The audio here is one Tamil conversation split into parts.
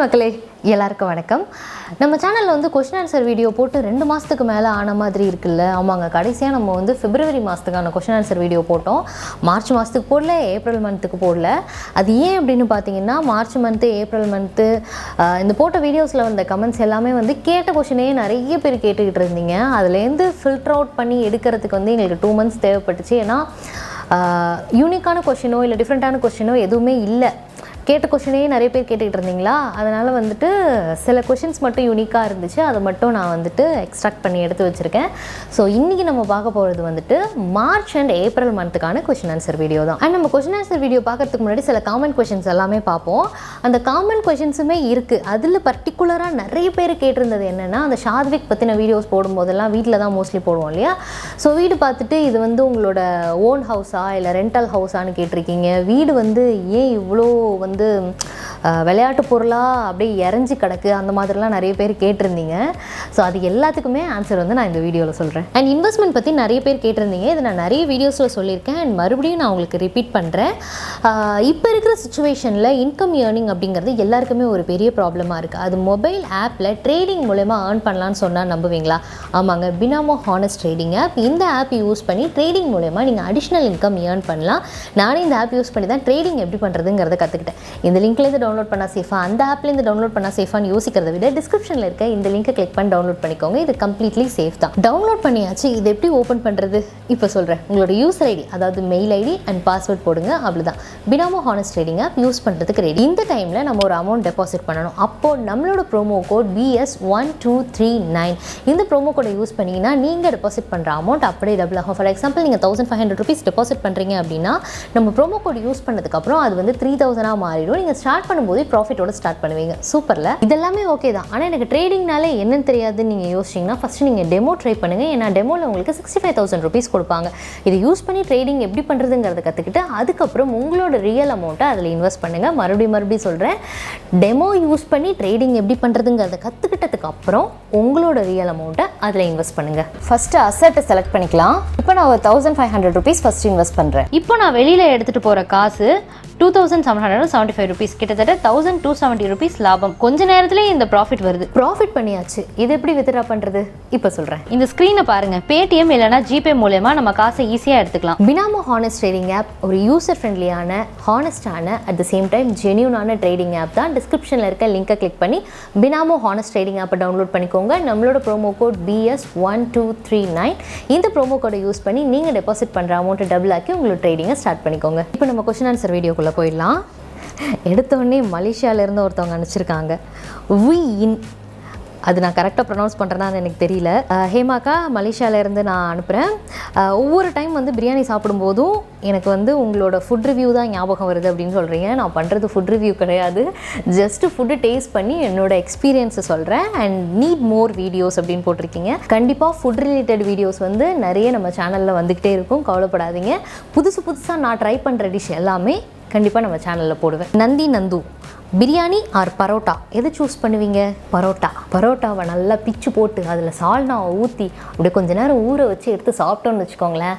மக்களே எல்லாருக்கும் வணக்கம். நம்ம சேனலில் வந்து கொஸ்டின் ஆன்சர் வீடியோ போட்டு 2 மாதத்துக்கு மேலே ஆன மாதிரி இருக்குல்ல. ஆமாங்க, கடைசியாக நம்ம வந்து பிப்ரவரி மாதத்துக்கான கொஸ்டின் ஆன்சர் வீடியோ போட்டோம். மார்ச் மாதத்துக்கு போடல, ஏப்ரல் மந்த்துக்கு போடல. அது ஏன் அப்படின்னு பார்த்தீங்கன்னா, மார்ச் மந்த்து ஏப்ரல் மந்த்து இந்த போட்ட வீடியோஸில் வந்த கமெண்ட்ஸ் எல்லாமே வந்து கேட்ட கொஷினே நிறைய பேர் கேட்டுக்கிட்டு இருந்தீங்க. அதுலேருந்து ஃபில்டர் அவுட் பண்ணி எடுக்கிறதுக்கு வந்து எங்களுக்கு 2 months தேவைப்பட்டுச்சு. ஏன்னா யூனிக்கான கொஷினோ இல்லை டிஃப்ரெண்ட்டான கொஷினோ எதுவுமே இல்லை. கேட்ட கொஷினே நிறைய பேர் கேட்டுக்கிட்டு இருந்தீங்களா, அதனால் வந்துட்டு சில கொஷின்ஸ் மட்டும் யூனிக்காக இருந்துச்சு. அதை மட்டும் நான் வந்துட்டு எக்ஸ்ட்ராக்ட் பண்ணி எடுத்து வச்சுருக்கேன். ஸோ இன்றைக்கி நம்ம பார்க்க போகிறது வந்துட்டு மார்ச் அண்ட் ஏப்ரல் மந்த்துக்கான கொஷின் ஆன்சர் வீடியோ தான். அண்ட் நம்ம கொஷின் ஆன்சர் வீடியோ பார்க்கறதுக்கு முன்னாடி சில காமன் கொஷின்ஸ் எல்லாமே பார்ப்போம். அந்த காமன் கொஷின்ஸுமே இருக்குது. அதில் பர்டிகுலராக நிறைய பேர் கேட்டிருந்தது என்னென்னா, அந்த ஷாத்விக் பற்றின வீடியோஸ் போடும்போதெல்லாம் வீட்டில் தான் மோஸ்ட்லி போடுவோம் இல்லையா. ஸோ வீடு பார்த்துட்டு இது வந்து உங்களோட ஓன் ஹவுஸா இல்லை ரெண்டல் ஹவுஸான்னு கேட்டிருக்கீங்க. வீடு வந்து ஏன் இவ்வளோ வந்து விளையாட்டு பொருளாக அப்படியே இறஞ்சி கிடக்கு, அந்த மாதிரிலாம் நிறைய பேர் கேட்டிருந்தீங்க. ஸோ அது எல்லாத்துக்குமே ஆன்சர் வந்து நான் இந்த வீடியோவில் சொல்கிறேன். அண்ட் இன்வெஸ்ட்மெண்ட் பற்றி நிறைய பேர் கேட்டிருந்தீங்க. இதை நான் நிறைய வீடியோஸில் சொல்லியிருக்கேன். அண்ட் மறுபடியும் நான் உங்களுக்கு ரிப்பீட் பண்ணுறேன். இப்போ இருக்கிற சுச்சுவேஷனில் இன்கம் ஏர்னிங் அப்படிங்கிறது எல்லாருக்குமே ஒரு பெரிய ப்ராப்ளமாக இருக்குது. அது மொபைல் ஆப்பில் ட்ரேடிங் மூலமா ஏர்ன் பண்ணலான்னு சொன்னால் நம்புவீங்களா? ஆமாங்க, பினாமோ ஹானஸ்ட் ட்ரேடிங் ஆப். இந்த ஆப் யூஸ் பண்ணி ட்ரேடிங் மூலமா நீங்கள் அடிஷ்னல் இன்கம் ஏர்ன் பண்ணலாம். நானே இந்த ஆப் யூஸ் பண்ணி தான் ட்ரேடிங் எப்படி பண்ணுறதுங்கிறத கற்றுக்கிட்டேன். இந்த லிங்க்லேருந்து டவுன்லோட் பண்ணால் சேஃபா, அந்த ஆப்லேருந்து டவுன்லோட் பண்ணால் சேஃபான்னு யோசிக்கிறத விட டிஸ்கிரிப்ஷனில் இருக்க இந்த லிங்கை கிளிக் பண்ணி டவுன்லோட் பண்ணிக்கோங்க. இது கம்ப்ளீட்லி சேஃப் தான். டவுன்லோட் பண்ணியாச்சு. இது எப்படி ஓப்பன் பண்ணுறது இப்போ சொல்கிறேன். உங்களோட யூசர் ஐடி, அதாவது மெயில் ஐடி அண்ட் பாஸ்வேர்ட் போடுங்க. அவ்வளோதான். Binomo honest trading app use பண்ணுறதுக்கு ரெடி. இந்த டைமில் நம்ம ஒரு அமௌண்ட் டெபாசிட் பண்ணணும். அப்போது நம்மளோட ப்ரோமோ கோட் BS1239 இந்த ப்ரோமோ கோடை யூஸ் பண்ணிங்கன்னா நீங்கள் டெபாசிட் பண்ணுற அமௌண்ட் அப்படியே டபுள் ஆகும். ஃபார் எக்ஸாம்பிள் நீங்கள் 1500 rupees டெபாசிட் பண்ணுறீங்க அப்படின்னா நம்ம ப்ரோமோ கோட் யூஸ் பண்ணதுக்கப்புறம் அது வந்து 3000 மாறிடும். நீங்கள் ஸ்டார்ட் பண்ணும்போது ப்ராஃபிட்டோட ஸ்டார்ட் பண்ணுவீங்க. சூப்பரில். இதெல்லாமே ஓகே தான். ஆனால் எனக்கு ட்ரேடிங்னாலே என்னன்னு தெரியாதுன்னு நீங்கள் யோசிச்சிங்கன்னா ஃபஸ்ட்டு நீங்கள் டெமோ ட்ரை பண்ணுங்கள். ஏன்னா டெமோவில் உங்களுக்கு 65,000 rupees கொடுப்பாங்க. இதை யூஸ் பண்ணி ட்ரேடிங் எப்படி பண்ணுறதுங்கிறத கற்றுக்கிட்டு அதுக்கப்புறம் உங்களோட ரியல் அமௌண்ட்டை அதில் இன்வெஸ்ட் பண்ணுங்கள். மறுபடியும் சொல்கிறேன், டெமோ யூஸ் பண்ணி ட்ரேடிங் எப்படி பண்ணுறதுங்கிறத கற்றுக்கிட்டதுக்கு அப்புறம் உங்களோட ரியல் அமௌண்ட்டை அதில் இன்வெஸ்ட் பண்ணுங்கள். ஃபஸ்ட்டு அசட்டை செலக்ட் பண்ணிக்கலாம். இப்போ நான் ஒரு 1500 rupees ஃபஸ்ட்டு இன்வெஸ்ட் பண்ணுறேன். இப்போ நான் வெளியில் எடுத்துகிட்டு போகிற காசு 2775 rupees, கிட்டத்தட்ட 1270 rupees லாபம். கொஞ்ச நேரத்திலேயே இந்த ப்ராஃபிட் வருது. ப்ராஃபிட் பண்ணியாச்சு. இது எப்படி வித்ட்ரா பண்ணுறது இப்போ சொல்கிறேன். இந்த ஸ்க்ரீனை பாருங்கள். பேடிஎம் இல்லைனா ஜிபே மூலமா நம்ம காசை ஈஸியாக எடுத்துக்கலாம். பினாமோ ஹானஸ்ட் ட்ரேடிங் ஆப் ஒரு யூசர் ஃப்ரெண்ட்லியான, ஹானஸ்டான, அட் த சேம் டைம் ஜென்யூனான ட்ரேடிங் ஆப் தான். டிஸ்கிரிப்ஷனில் இருக்க லிங்கை கிளிக் பண்ணி பினாமோ ஹானஸ்ட் ட்ரேடிங் ஆப்பை டவுன்லோட் பண்ணிக்கோங்க. நம்மளோட ப்ரோமோ கோட் BS1239 இந்த ப்ரோமோ கோடை யூஸ் பண்ணி நீங்கள் டெபாசிட் பண்ணுற அமௌண்ட்டை டபுள் ஆக்கி உங்களோட ட்ரேடிங்கை ஸ்டார்ட் பண்ணிக்கோங்க. இப்போ நம்ம கொஸ்டின் ஆன்சர் வீடியோக்குள்ள போயிடலாம். எடுத்தோடனே மலேசியாவிலேருந்து ஒருத்தவங்க அனுப்பிச்சிருக்காங்க. அது நான் கரெக்டாக ப்ரொனவுன்ஸ் பண்ணுறேன்னா அது எனக்கு தெரியல. ஹேமாக்கா, மலேசியாவிலேருந்து நான் அனுப்புகிறேன். ஒவ்வொரு டைம் வந்து பிரியாணி சாப்பிடும்போதும் எனக்கு வந்து உங்களோட ஃபுட் ரிவ்யூ தான் ஞாபகம் வருது அப்படின்னு சொல்கிறீங்க. நான் பண்ணுறது ஃபுட் ரிவ்யூ கிடையாது. ஜஸ்ட்டு ஃபுட்டு டேஸ்ட் பண்ணி என்னோடய எக்ஸ்பீரியன்ஸை சொல்கிறேன். அண்ட் நீட் மோர் வீடியோஸ் அப்படின்னு போட்டிருக்கீங்க. கண்டிப்பாக ஃபுட் ரிலேட்டட் வீடியோஸ் வந்து நிறைய நம்ம சேனலில் வந்துக்கிட்டே இருக்கும். கவலைப்படாதீங்க. புதுசாக நான் ட்ரை பண்ணுற டிஷ் எல்லாமே கண்டிப்பாக நம்ம சேனலில் போடுவேன். நந்து பிரியாணி ஆர் பரோட்டா எது சூஸ் பண்ணுவீங்க? பரோட்டாவை நல்லா பிச்சு போட்டு அதில் சால்னாவை ஊற்றி அப்படியே கொஞ்ச நேரம் ஊற வச்சு எடுத்து சாப்பிட்டோன்னு வச்சுக்கோங்களேன்.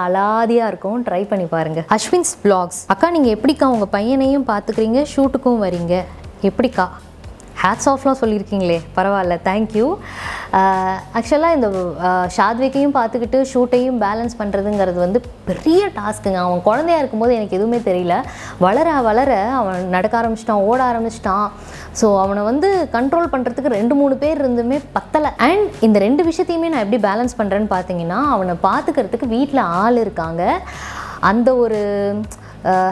அலாதியாக இருக்கும். ட்ரை பண்ணி பாருங்கள். அஸ்வின்ஸ் வ்ளாக்ஸ். அக்கா, நீங்கள் எப்படிக்கா உங்கள் பையனையும் பார்த்துக்கிறீங்க, ஷூட்டுக்கும் வரீங்க, எப்படிக்கா? ஹேட்ஸ் ஆஃப்லாம் சொல்லியிருக்கீங்களே, பரவாயில்ல, தேங்க்யூ. ஆக்சுவலாக இந்த ஷாத்விக்கையும் பார்த்துக்கிட்டு ஷூட்டையும் பேலன்ஸ் பண்ணுறதுங்கிறது வந்து பெரிய டாஸ்க்குங்க. அவன் குழந்தையாக இருக்கும்போது எனக்கு எதுவுமே தெரியல. வளர அவன் நடக்க ஆரம்பிச்சிட்டான், ஓட ஆரம்பிச்சிட்டான். ஸோ அவனை வந்து கண்ட்ரோல் பண்ணுறதுக்கு 2-3 பேர் இருந்துமே பத்தலை. அண்ட் இந்த 2 விஷயத்தையுமே நான் எப்படி பேலன்ஸ் பண்ணுறேன்னு பார்த்தீங்கன்னா, அவனை பார்த்துக்கிறதுக்கு வீட்டில் ஆள் இருக்காங்க. அந்த ஒரு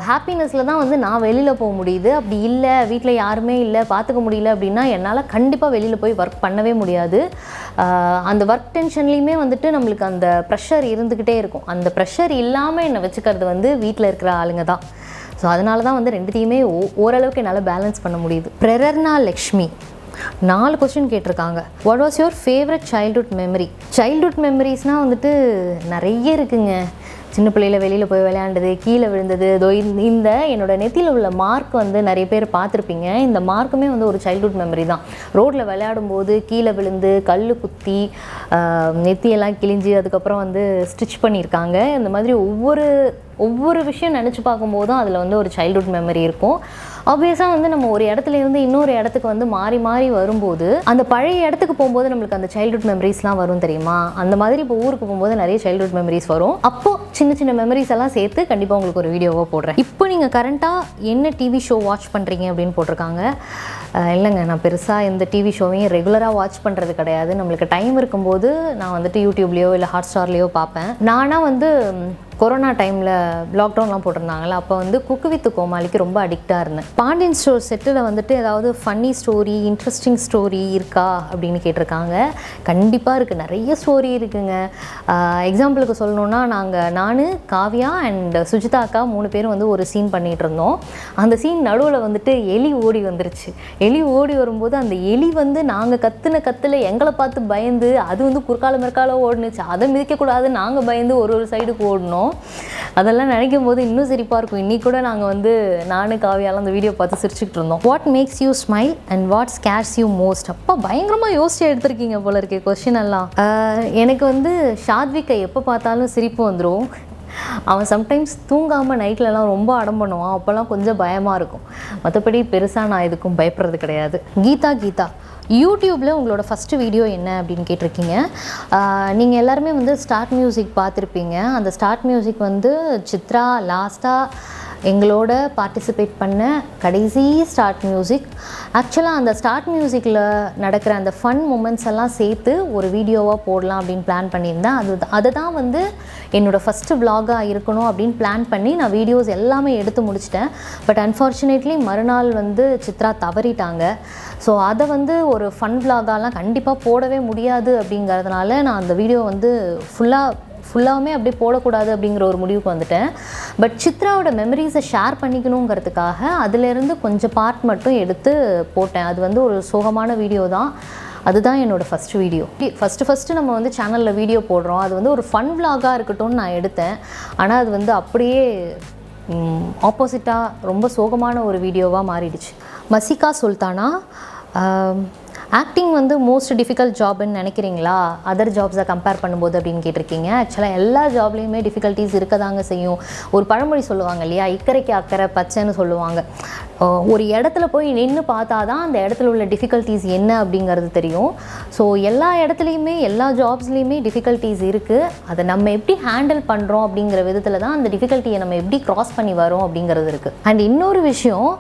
ஹாப்பினஸில் தான் வந்து நான் வெளியில் போக முடியுது. அப்படி இல்லை, வீட்டில் யாருமே இல்லை, பார்த்துக்க முடியல அப்படின்னா என்னால் கண்டிப்பாக வெளியில் போய் ஒர்க் பண்ணவே முடியாது. அந்த ஒர்க் டென்ஷன்லேயுமே வந்துட்டு நம்மளுக்கு அந்த ப்ரெஷர் இருந்துக்கிட்டே இருக்கும். அந்த ப்ரெஷர் இல்லாமல் என்னை வச்சுக்கிறது வந்து வீட்டில் இருக்கிற ஆளுங்க தான். ஸோ அதனால தான் வந்து 2த்தையுமே ஓரளவுக்கு என்னால் பேலன்ஸ் பண்ண முடியுது. பிரேரணா லக்ஷ்மி 4 கொஸ்டின் கேட்டிருக்காங்க. What was your favourite childhood memory? Childhood மெமரிஸ்னால் வந்துட்டு நிறைய இருக்குங்க. சின்ன பிள்ளையில் வெளியில் போய் விளையாண்டது, கீழே விழுந்தது. இதோ இந்த என்னோடய நெத்தியில் உள்ள மார்க் வந்து நிறைய பேர் பார்த்துருப்பீங்க. இந்த மார்க்குமே வந்து ஒரு சைல்ட்ஹுட் மெமரி தான். ரோட்டில் விளையாடும்போது கீழே விழுந்து கல் குத்தி நெத்தியெல்லாம் கிழிஞ்சு அதுக்கப்புறம் வந்து ஸ்டிச் பண்ணியிருக்காங்க. இந்த மாதிரி ஒவ்வொரு ஒவ்வொரு விஷயம் நினச்சி பார்க்கும்போதும் அதில் வந்து ஒரு சைல்ட்ஹுட் மெமரி இருக்கும். ஆப்வியஸாக வந்து நம்ம ஒரு இடத்துல இருந்து இன்னொரு இடத்துக்கு வந்து மாறி மாறி வரும்போது அந்த பழைய இடத்துக்கு போகும்போது நம்மளுக்கு அந்த சைல்ட்ஹுட் மெமரிஸ்லாம் வரும் தெரியுமா? அந்த மாதிரி இப்போ ஊருக்கு போகும்போது நிறைய சைல்ட்ஹுட் மெமரிஸ் வரும். அப்போது சின்ன சின்ன மெமரிஸ் எல்லாம் சேர்த்து கண்டிப்பாக உங்களுக்கு ஒரு வீடியோவாக போடுறேன். இப்போ நீங்கள் கரண்ட்டாக என்ன டிவி ஷோ வாட்ச் பண்ணுறீங்க அப்படின்னு போட்டிருக்காங்க. இல்லைங்க, நான் பெருசாக எந்த டிவி ஷோவையும் ரெகுலராக வாட்ச் பண்ணுறது கிடையாது. நம்மளுக்கு டைம் இருக்கும்போது நான் வந்துட்டு யூடியூப்லேயோ இல்லை ஹாட்ஸ்டார்லேயோ பார்ப்பேன். நானாக வந்து கொரோனா டைமில் லாக்டவுன்லாம் போட்டிருந்தாங்கல்ல, அப்போ வந்து குக்கு வித் கோமாளிக்கு ரொம்ப அடிக்டாக இருந்தேன். பாண்டியன் ஸ்டோர் செட்டில் வந்துட்டு ஏதாவது ஃபன்னி ஸ்டோரி, இன்ட்ரெஸ்டிங் ஸ்டோரி இருக்கா அப்படின்னு கேட்டிருக்காங்க. கண்டிப்பாக இருக்குது, நிறைய ஸ்டோரி இருக்குங்க. எக்ஸாம்பிளுக்கு சொல்லணுன்னா, நான் காவ்யா அண்ட் சுஜிதா அக்கா 3 பேரும் வந்து ஒரு சீன் பண்ணிகிட்டு இருந்தோம். அந்த சீன் நடுவில் வந்துட்டு எலி ஓடி வந்துருச்சு. எலி ஓடி வரும்போது அந்த எலி வந்து நாங்கள் கத்தில் எங்களை பார்த்து பயந்து அது வந்து குறுக்கால மெற்கால ஓடுனுச்சு. அதை மிதிக்கக்கூடாது, நாங்கள் பயந்து ஒரு சைடுக்கு ஓடணும். அதெல்லாம் நினைக்கும் போது இன்னும் சிரிப்பாக இருக்கும். இன்னைக்கு கூட நாங்கள் வந்து நானும் காவியாலாம் அந்த வீடியோ பார்த்து சிரிச்சுக்கிட்டு இருந்தோம். What makes you smile and what scares you most? அப்பா பயங்கரமாக யோசிச்சு எடுத்திருக்கீங்க போல இருக்கே கொஸ்டின் எல்லாம். எனக்கு வந்து ஷாத்விக்கை எப்போ பார்த்தாலும் சிரிப்பு வந்துடும். அவன் சம்டைம்ஸ் தூங்காமல் நைட்லலாம் ரொம்ப அடம் பண்ணுவான். அப்போல்லாம் கொஞ்சம் பயமாக இருக்கும். மற்றபடி பெருசாக நான் எதுக்கும் பயப்படுறது கிடையாது. கீதா யூடியூப்பில் உங்களோட ஃபஸ்ட்டு வீடியோ என்ன அப்படின்னு கேட்டிருக்கீங்க. நீங்கள் எல்லாருமே வந்து ஸ்டார்ட் மியூசிக் பார்த்துருப்பீங்க. அந்த ஸ்டார்ட் மியூசிக் வந்து சித்ரா லாஸ்ட்டாக எங்களோட பார்ட்டிசிபேட் பண்ண கடைசி ஸ்டார்ட் மியூசிக். ஆக்சுவலாக அந்த ஸ்டார்ட் மியூசிக்கில் நடக்கிற அந்த ஃபன் மூமெண்ட்ஸ் எல்லாம் சேர்த்து ஒரு வீடியோவாக போடலாம் அப்படின்னு பிளான் பண்ணியிருந்தேன். அதை தான் வந்து என்னோடய ஃபஸ்ட்டு விலாகாக இருக்கணும் அப்படின்னு பிளான் பண்ணி நான் வீடியோஸ் எல்லாமே எடுத்து முடிச்சிட்டேன். பட் அன்ஃபார்ச்சுனேட்லி மறுநாள் வந்து சித்ரா தவறிட்டாங்க. ஸோ அதை வந்து ஒரு ஃபன் விலாகாலாம் கண்டிப்பாக போடவே முடியாது அப்படிங்கிறதுனால நான் அந்த வீடியோ வந்து ஃபுல்லாகவே அப்படியே போடக்கூடாது அப்படிங்கிற ஒரு முடிவுக்கு வந்துட்டேன். பட் சித்ராவோட மெமரிஸை ஷேர் பண்ணிக்கணுங்கிறதுக்காக அதிலேருந்து கொஞ்சம் பார்ட் மட்டும் எடுத்து போட்டேன். அது வந்து ஒரு சோகமான வீடியோ தான். அதுதான் என்னோடய ஃபஸ்ட்டு வீடியோ. ஃபஸ்ட்டு நம்ம வந்து சேனலில் வீடியோ போடுறோம். அது வந்து ஒரு ஃபன் விலாகாக இருக்கட்டும்னு நான் எடுத்தேன். ஆனால் அது வந்து அப்படியே ஆப்போசிட்டாக ரொம்ப சோகமான ஒரு வீடியோவாக மாறிடுச்சு. மசிகா சுல்தானா, ஆக்டிங் வந்து மோஸ்ட் டிஃபிகல்ட் ஜாப்னு நினைக்கிறீங்களா அதர் ஜாப்ஸை கம்பேர் பண்ணும்போது அப்படின்னு கேட்டிருக்கீங்க. ஆக்சுவலாக எல்லா ஜாப்லேயுமே டிஃபிகல்ட்டிஸ் இருக்க தாங்க செய்யும். ஒரு பழமொழி சொல்லுவாங்க இல்லையா, இக்கரைக்கு அக்கறை பச்சைன்னு சொல்லுவாங்க. ஒரு இடத்துல போய் நின்று பார்த்தா தான் அந்த இடத்துல உள்ள டிஃபிகல்ட்டிஸ் என்ன அப்படிங்கிறது தெரியும். ஸோ எல்லா இடத்துலையுமே எல்லா ஜாப்ஸ்லேயுமே டிஃபிகல்ட்டிஸ் இருக்குது. அதை நம்ம எப்படி ஹேண்டில் பண்ணுறோம் அப்படிங்கிற விதத்தில் தான் அந்த டிஃபிகல்ட்டியை நம்ம எப்படி க்ராஸ் பண்ணி வரோம் அப்படிங்கிறது இருக்குது. அண்ட் இன்னொரு விஷயம்,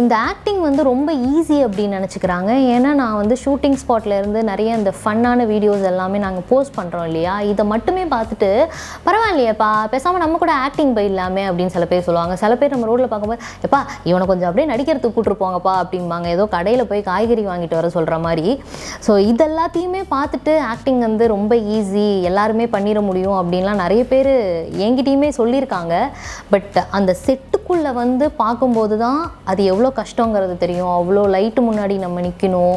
இந்த ஆக்டிங் வந்து ரொம்ப ஈஸி அப்படின்னு நினச்சிக்கிறாங்க. ஏன்னா நான் வந்து ஷூட்டிங் ஸ்பாட்லேருந்து நிறைய இந்த ஃபன்னான வீடியோஸ் எல்லாமே நாங்கள் போஸ்ட் பண்ணுறோம் இல்லையா, இதை மட்டுமே பார்த்துட்டு பரவாயில்லையேப்பா பேசாமல் நம்ம கூட ஆக்டிங் போயிடலாமே அப்படின்னு சில பேர் சொல்லுவாங்க. சில பேர் நம்ம ரோட்டில் பார்க்கும்போது எப்பா இவனை கொஞ்சம் அப்படியே நடிக்கிறதுக்கு கூட்டிருப்போங்கப்பா அப்படிம்பாங்க. ஏதோ கடையில் போய் காய்கறி வாங்கிட்டு வர சொல்கிற மாதிரி. ஸோ இதெல்லாத்தையுமே பார்த்துட்டு ஆக்டிங் வந்து ரொம்ப ஈஸி, எல்லாருமே பண்ணிட முடியும் அப்படின்லாம் நிறைய பேர் என்கிட்டையுமே சொல்லியிருக்காங்க. பட் அந்த செட்டுக்குள்ளே வந்து பார்க்கும்போது தான் அது எவ்வளோ கஷ்டங்கிறது தெரியும். அவ்வளோ லைட்டு முன்னாடி நம்ம நிற்கணும்.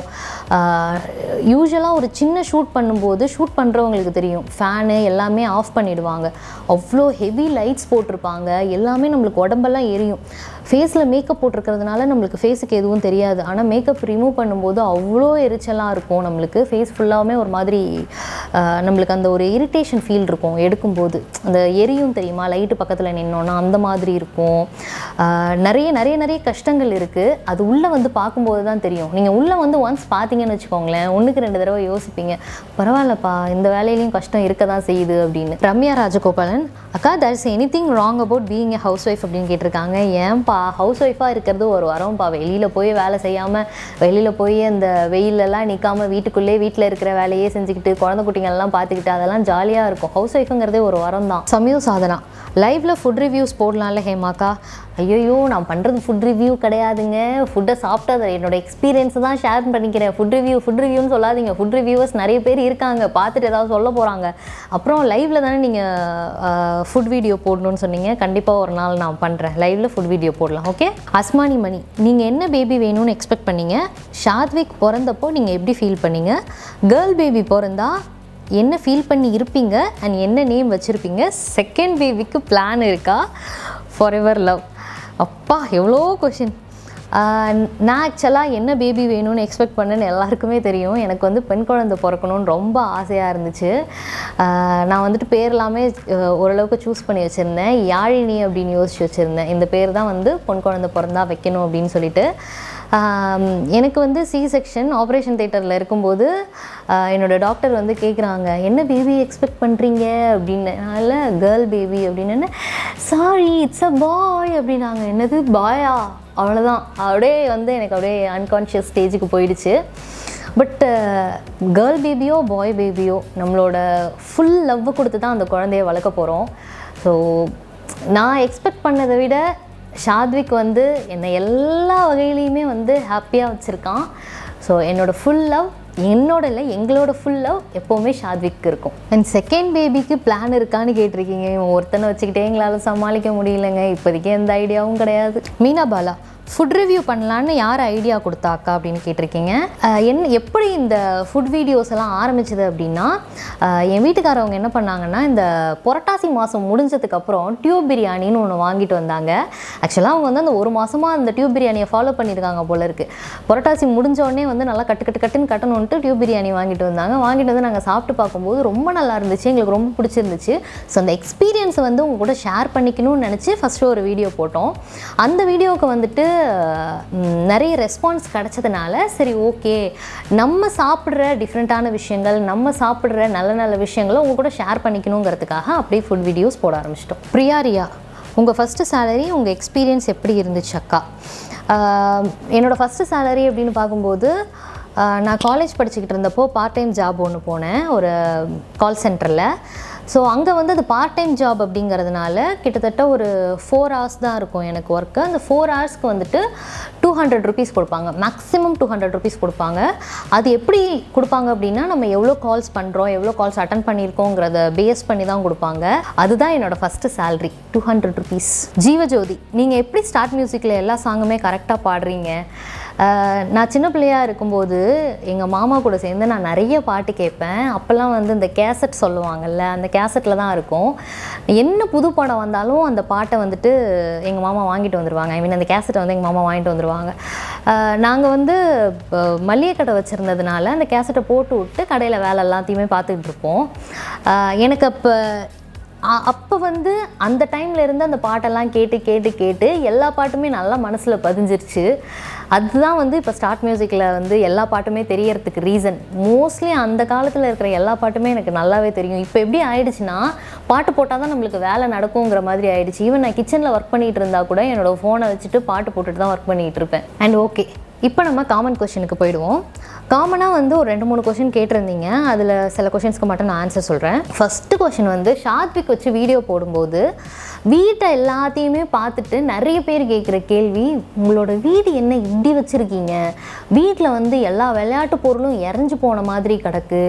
யூஸ்வலாக ஒரு சின்ன ஷூட் பண்ணும்போது ஷூட் பண்ணுறவங்களுக்கு தெரியும், ஃபேனு எல்லாமே ஆஃப் பண்ணிவிடுவாங்க. அவ்வளோ ஹெவி லைட்ஸ் போட்டிருப்பாங்க. எல்லாமே நம்மளுக்கு உடம்பெல்லாம் எரியும். ஃபேஸில் மேக்கப் போட்டிருக்கிறதுனால நம்மளுக்கு ஃபேஸுக்கு எதுவும் தெரியாது. ஆனால் மேக்கப் ரிமூவ் பண்ணும்போது அவ்வளோ எரிச்சலாக இருக்கும். நம்மளுக்கு ஃபேஸ் ஃபுல்லாகவே ஒரு மாதிரி நம்மளுக்கு அந்த ஒரு இரிட்டேஷன் ஃபீல் இருக்கும். எடுக்கும்போது அந்த எரியும் தெரியுமா, லைட்டு பக்கத்தில் நின்னோன்னா அந்த மாதிரி இருக்கும். நிறைய நிறைய நிறைய கஷ்டங்கள் இருக்குது. அது உள்ளே வந்து பார்க்கும்போது தான் தெரியும். நீங்கள் உள்ளே வந்து ஒன்ஸ் பார்த்தீங்கன்னு வச்சுக்கோங்களேன், 1க்கு 2 தடவை யோசிப்பீங்க, பரவாயில்லப்பா இந்த வேலையிலையும் கஷ்டம் இருக்க தான் செய்யுது அப்படின்னு. ரம்யா ராஜகோபாலன், அக்கா there is anything wrong about being a housewife அப்படின்னு கேட்டிருக்காங்க. ஏன்பா ஹவுஸ் ஒய்ஃபாக இருக்கிறது ஒரு வரம்பா. வெளியில் போய் வேலை செய்யாமல், வெளியில் போய் அந்த வெயிலெல்லாம் நிற்காமல் வீட்டில் இருக்கிற வேலையே செஞ்சுக்கிட்டு குழந்தை குட்டிங்கள்லாம் பார்த்துக்கிட்டு அதெல்லாம் ஜாலியாக இருக்கும். ஹவுஸ் ஒய்ஃபுங்கிறதே ஒரு வரம் தான். சமய சாதனா, லைவில் ஃபுட் ரிவ்யூஸ் போடலாம்ல ஹேமாக்கா? ஐயோ நான் பண்ணுறது ஃபுட் ரிவ்யூ கிடையாதுங்க. ஃபுட்டை சாப்பிட்டது என்னோட எக்ஸ்பீரியன்ஸை தான் ஷேர் பண்ணிக்கிறேன். ஃபுட் ரிவ்யூன்னு சொல்லாதீங்க. ஃபுட் ரிவ்யூவர்ஸ் நிறைய பேர் இருக்காங்க, பார்த்துட்டு ஏதாவது சொல்ல போகிறாங்க. அப்புறம் லைவில் தானே நீங்கள் ஃபுட் வீடியோ போடணும்னு சொன்னீங்க. கண்டிப்பாக ஒரு நாள் நான் பண்ணுறேன், லைவில் ஃபுட் வீடியோ போடலாம். ஓகே. அஸ்மானி மணி, நீங்கள் என்ன பேபி வேணும்னு எக்ஸ்பெக்ட் பண்ணீங்க? ஷாத்விக் பிறந்தப்போ நீங்கள் எப்படி ஃபீல் பண்ணீங்க? கேர்ள் பேபி பிறந்தா என்ன ஃபீல் பண்ணி இருப்பீங்க அண்ட் என்ன நேம் வச்சுருப்பீங்க? செகண்ட் பேபிக்கு பிளான் இருக்கா? For ever love. அப்பா எவ்வளோ கொஷின். நான் ஆக்சுவலாக என்ன பேபி வேணும்னு எக்ஸ்பெக்ட் பண்ணேன்னு எல்லாருக்குமே தெரியும். எனக்கு வந்து பெண் குழந்தை பிறக்கணும்னு ரொம்ப ஆசையாக இருந்துச்சு. நான் வந்துட்டு பேர் எல்லாமே ஓரளவுக்கு சூஸ் பண்ணி வச்சுருந்தேன். யாழினி அப்படின்னு யோசிச்சு வச்சுருந்தேன். இந்த பேர் தான் வந்து பெண் குழந்தை பிறந்தா வைக்கணும் அப்படின்னு சொல்லிட்டு. எனக்கு வந்து சி செக்ஷன் ஆப்ரேஷன் தியேட்டரில் இருக்கும்போது என்னோடய டாக்டர் வந்து கேட்குறாங்க, என்ன பேபி எக்ஸ்பெக்ட் பண்ணுறீங்க அப்படின்னு. இல்லை கேர்ள் பேபி அப்படின்னு. சாரி இட்ஸ் அ பாய் அப்படின்னாங்க. என்னது பாயா? அவ்வளோதான், அப்படியே வந்து எனக்கு அப்படியே அன்கான்ஷியஸ் ஸ்டேஜுக்கு போயிடுச்சு. பட் கேர்ள் பேபியோ பாய் பேபியோ நம்மளோட ஃபுல் லவ் கொடுத்து தான் அந்த குழந்தைய வளர்க்க போகிறோம். ஸோ நான் எக்ஸ்பெக்ட் பண்ணதை விட ஷாத்விக் வந்து என்னை எல்லா வகையிலையுமே வந்து ஹாப்பியாக வச்சுருக்கான். ஸோ என்னோடய ஃபுல் லவ், என்னோட இல்லை எங்களோட ஃபுல் லவ் எப்போவுமே ஷாத்விக் இருக்கும். அண்ட் செகண்ட் பேபிக்கு பிளான் இருக்கான்னு கேட்டிருக்கீங்க. ஒருத்தனை வச்சுக்கிட்டே எங்களால் சமாளிக்க முடியலைங்க. இப்போதைக்கு எந்த ஐடியாவும் கிடையாது. மீனா பாலா, ஃபுட் ரிவ்யூ பண்ணலான்னு யார் ஐடியா கொடுத்தாக்கா அப்படின்னு கேட்டிருக்கீங்க. எப்படி இந்த ஃபுட் வீடியோஸ் எல்லாம் ஆரம்பிச்சது அப்படின்னா, என் வீட்டுக்காரவங்க என்ன பண்ணாங்கன்னா, இந்த புரட்டாசி மாதம் முடிஞ்சதுக்கப்புறம் டியூப் பிரியாணின்னு ஒன்று வாங்கிட்டு வந்தாங்க. ஆக்சுவலாக அவங்க வந்து அந்த ஒரு மாதமாக அந்த டியூப் பிரியாணியை ஃபாலோ பண்ணியிருக்காங்க போல இருக்குது. புரட்டாசி முடிஞ்சோடனே வந்து நல்லா கட்டுன்னு கட்டணுன்ட்டு டியூப் பிரியாணி வாங்கிட்டு வந்தாங்க. வாங்கிட்டு வந்து நாங்கள் சாப்பிட்டு பார்க்கும்போது ரொம்ப நல்லா இருந்துச்சு, எங்களுக்கு ரொம்ப பிடிச்சிருந்துச்சு. ஸோ அந்த எக்ஸ்பீரியன்ஸை வந்து உங்கள் கூட ஷேர் பண்ணிக்கணும்னு நினச்சி ஃபஸ்ட்டு ஒரு வீடியோ போட்டோம். அந்த வீடியோவுக்கு வந்துட்டு நிறைய ரெஸ்பான்ஸ் கிடச்சதுனால சரி ஓகே, நம்ம சாப்பிட்ற டிஃப்ரெண்ட்டான விஷயங்கள், நம்ம சாப்பிட்ற நல்ல நல்ல விஷயங்களை உங்கள் கூட ஷேர் பண்ணிக்கணுங்கிறதுக்காக அப்படியே ஃபுட் வீடியோஸ் போட ஆரம்பிச்சிட்டோம். பிரியாரியா, உங்கள் ஃபஸ்ட்டு சேலரி, உங்கள் எக்ஸ்பீரியன்ஸ் எப்படி இருந்துச்சு அக்கா? என்னோடய ஃபஸ்ட்டு சேலரி அப்படின்னு பார்க்கும்போது, நான் காலேஜ் படிச்சுக்கிட்டு இருந்தப்போ பார்ட் டைம் ஜாப் ஒன்று போனேன் ஒரு கால் சென்டரில். ஸோ அங்கே வந்து அது பார்ட் டைம் ஜாப் அப்படிங்கிறதுனால கிட்டத்தட்ட ஒரு 4 hours தான் இருக்கும் எனக்கு ஒர்க்கு. அந்த 4 hours வந்துட்டு 200 rupees கொடுப்பாங்க, மேக்ஸிமம் 200 rupees கொடுப்பாங்க. அது எப்படி கொடுப்பாங்க அப்படின்னா, நம்ம எவ்வளோ கால்ஸ் பண்ணுறோம், எவ்வளோ கால்ஸ் அட்டன் பண்ணியிருக்கோங்கிறத பேஸ் பண்ணி தான் கொடுப்பாங்க. அதுதான் என்னோடய ஃபஸ்ட்டு சேலரி, 200 rupees. ஜீவஜோதி, நீங்கள் எப்படி ஸ்டார்ட் மியூசிக்கில் எல்லா சாங்குமே கரெக்டாக பாடுறீங்க? நான் சின்ன பிள்ளையாக இருக்கும்போது எங்கள் மாமா கூட சேர்ந்து நான் நிறைய பாட்டு கேட்பேன். அப்போல்லாம் வந்து இந்த கேசட் சொல்லுவாங்கள்ல, அந்த கேசட்டில் தான் இருக்கும். என்ன புது படம் வந்தாலும் அந்த பாட்டை வந்துட்டு எங்கள் மாமா வாங்கிட்டு வந்துடுவாங்க. ஐ மீன் அந்த கேசட்டை வந்து எங்கள் மாமா வாங்கிட்டு வந்துடுவாங்க. நாங்கள் வந்து மளிகை கடை வச்சுருந்ததுனால அந்த கேசட்டை போட்டு விட்டு கடையில் வேலை எல்லாத்தையுமே பார்த்துக்கிட்டு இருப்போம். எனக்கு அப்போ வந்து அந்த டைமில் இருந்து அந்த பாட்டெல்லாம் கேட்டு எல்லா பாட்டுமே நல்லா மனசில் பதிஞ்சிருச்சு. அதுதான் வந்து இப்போ ஸ்டார்ட் மியூசிக்கில் வந்து எல்லா பாட்டுமே தெரியறதுக்கு ரீசன். மோஸ்ட்லி அந்த காலத்தில் இருக்கிற எல்லா பாட்டுமே எனக்கு நல்லாவே தெரியும். இப்போ எப்படி ஆயிடுச்சுன்னா, பாட்டு போட்டால் தான் நம்மளுக்கு வேலை நடக்குங்கிற மாதிரி ஆயிடுச்சு. ஈவன் நான் கிச்சனில் ஒர்க் பண்ணிகிட்டு இருந்தால் கூட என்னோடய ஃபோனை வச்சுட்டு பாட்டு போட்டுட்டு தான் ஒர்க் பண்ணிகிட்டு இருப்பேன். அண்ட் ஓகே, இப்போ நம்ம காமன் கொஷனுக்கு போயிடுவோம். காமனாக வந்து ஒரு 2-3 கொஷின் கேட்டிருந்தீங்க. அதில் சில கொஷின்ஸ்க்கு மட்டும் நான் ஆன்சர் சொல்கிறேன். ஃபஸ்ட்டு கொஷின் வந்து, ஷாத்விக் வச்சு வீடியோ போடும்போது வீட்டை எல்லாத்தையுமே பார்த்துட்டு நிறைய பேர் கேட்குற கேள்வி, உங்களோட வீடு என்ன இப்படி வச்சுருக்கீங்க, வீட்டில் வந்து எல்லா விளையாட்டு பொருளும் இறஞ்சி போன மாதிரி கிடக்கு,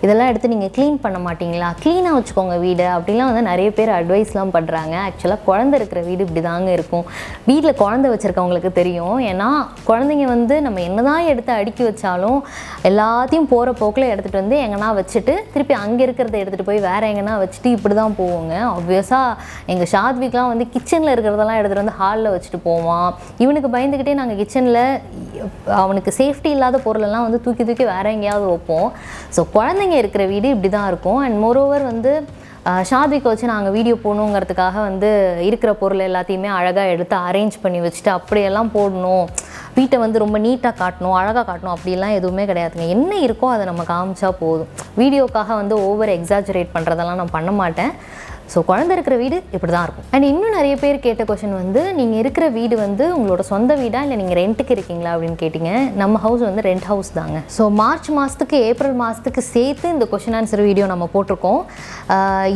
இதெல்லாம் எடுத்து நீங்கள் க்ளீன் பண்ண மாட்டிங்களா, க்ளீனாக வச்சுக்கோங்க வீடை அப்படிலாம் வந்து நிறைய பேர் அட்வைஸ்லாம் பண்ணுறாங்க. ஆக்சுவலாக குழந்தை இருக்கிற வீடு இப்படி தாங்க இருக்கும். வீட்டில் குழந்தை வச்சுருக்கவங்களுக்கு தெரியும். ஏன்னா குழந்தைங்க வந்து நம்ம என்ன தான் எடுத்து அடுக்கி வச்சாலும் எல்லாத்தையும் போகிற போக்கில் எடுத்துகிட்டு வந்து எங்கன்னா வச்சுட்டு திருப்பி அங்கே இருக்கிறத எடுத்துகிட்டு போய் வேறு எங்கன்னா வச்சுட்டு இப்படி தான் போவோங்க. ஆப்வியஸாக எங்கள் ஷாத்விக்லாம் வந்து கிச்சனில் இருக்கிறதெல்லாம் எடுத்துகிட்டு வந்து ஹாலில் வச்சுட்டு போவான். இவனுக்கு பயந்துக்கிட்டே நாங்கள் கிச்சனில் அவனுக்கு சேஃப்டி இல்லாத பொருளெல்லாம் வந்து தூக்கி வேறு எங்கேயாவது வைப்போம். ஸோ குழந்தைங்க இருக்கிற வீடு இப்படி தான் இருக்கும். அண்ட் மோரோவர் வந்து ஷாத்விக்கை வச்சு நாங்கள் வீடியோ போடணுங்கிறதுக்காக வந்து இருக்கிற பொருள் எல்லாத்தையுமே அழகாக எடுத்து அரேஞ்ச் பண்ணி வச்சுட்டு அப்படியெல்லாம் போடணும், வீட்டை வந்து ரொம்ப நீட்டாக காட்டணும், அழகாக காட்டணும் அப்படிலாம் எதுவுமே கிடையாதுங்க. என்ன இருக்கோ அதை நம்ம காமிச்சா போதும். வீடியோக்காக வந்து ஓவர் எக்ஸாஜரேட் பண்ணுறதெல்லாம் நான் பண்ண மாட்டேன். ஸோ குழந்தை இருக்கிற வீடு இப்படி தான் இருக்கும். அண்ட் இன்னும் நிறைய பேர் கேட்ட கொஷின் வந்து, நீங்கள் இருக்கிற வீடு வந்து உங்களோட சொந்த வீடா இல்லை நீங்கள் ரெண்ட்டுக்கு இருக்கீங்களா அப்படின்னு கேட்டிங்க. நம்ம ஹவுஸ் வந்து ரெண்ட் ஹவுஸ் தாங்க. ஸோ மார்ச் மாதத்துக்கு ஏப்ரல் மாதத்துக்கு சேர்த்து இந்த கொஷின் ஆன்சர் வீடியோ நம்ம போட்டிருக்கோம்.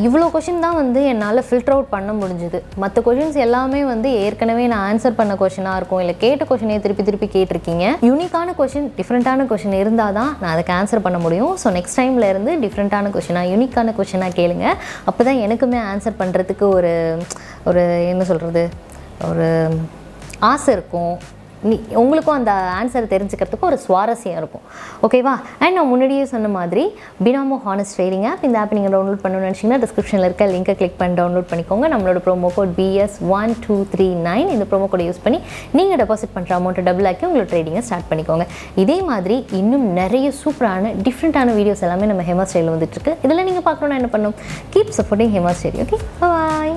இவ்வளோ கொஷின் தான் வந்து என்னால் ஃபில்டர் அவுட் பண்ண முடிஞ்சுது. மற்ற கொஷின்ஸ் எல்லாமே வந்து ஏற்கனவே நான் ஆன்சர் பண்ண கொஷினாக இருக்கும், இல்லை கேட்ட கொஷினே திருப்பி கேட்டிருக்கீங்க. யூனிக்கான கொஷின், டிஃப்ரெண்ட்டான கொஷின் இருந்தால் தான் நான் அதுக்கு ஆன்சர் பண்ண முடியும். ஸோ நெக்ஸ்ட் டைமில் இருந்து டிஃப்ரெண்ட்டான கொஷினாக யூனிக்கான கொஷினாக கேளுங்க. அப்போ தான் எனக்குமே ஆன்சர் பண்ணுறதுக்கு ஒரு என்ன சொல்கிறது, ஒரு ஆசை இருக்கும். உங்களுக்கும் அந்த ஆன்சர் தெரிஞ்சுக்கிறதுக்கு ஒரு சுவாரஸ்யம் இருக்கும். ஓகேவா? அண்ட் நான் முன்னாடியே சொன்ன மாதிரி பினாமோ ஹானஸ்ட் ட்ரேடிங் ஆப், இந்த ஆப் நீங்கள் டவுன்லோட் பண்ணணும்னு நினச்சிங்கன்னா டிஸ்கிரிப்ஷனில் இருக்க லிங்கை கிளிக் பண்ணி டவுன்லோட் பண்ணிக்கோங்க. நம்மளோட ப்ரோமோ கோட் BS1239 இந்த ப்ரோமோ கோடை யூஸ் பண்ணி நீங்கள் டெபாசிட் பண்ணுற அமௌண்ட்டை டபுள் ஆக்கி உங்களோட ட்ரேடிங்கை ஸ்டார்ட் பண்ணிக்கோங்க. இதே மாதிரி இன்னும் நிறைய சூப்பரான டிஃப்ரெண்ட்டான வீடியோஸ் எல்லாமே நம்ம ஹேமா ஸ்டைலில் வந்துட்டுருக்கு. இதில் நீங்கள் பார்க்கணுன்னா என்ன பண்ணணும்? Keep supporting Hema style. Okay, பாய்.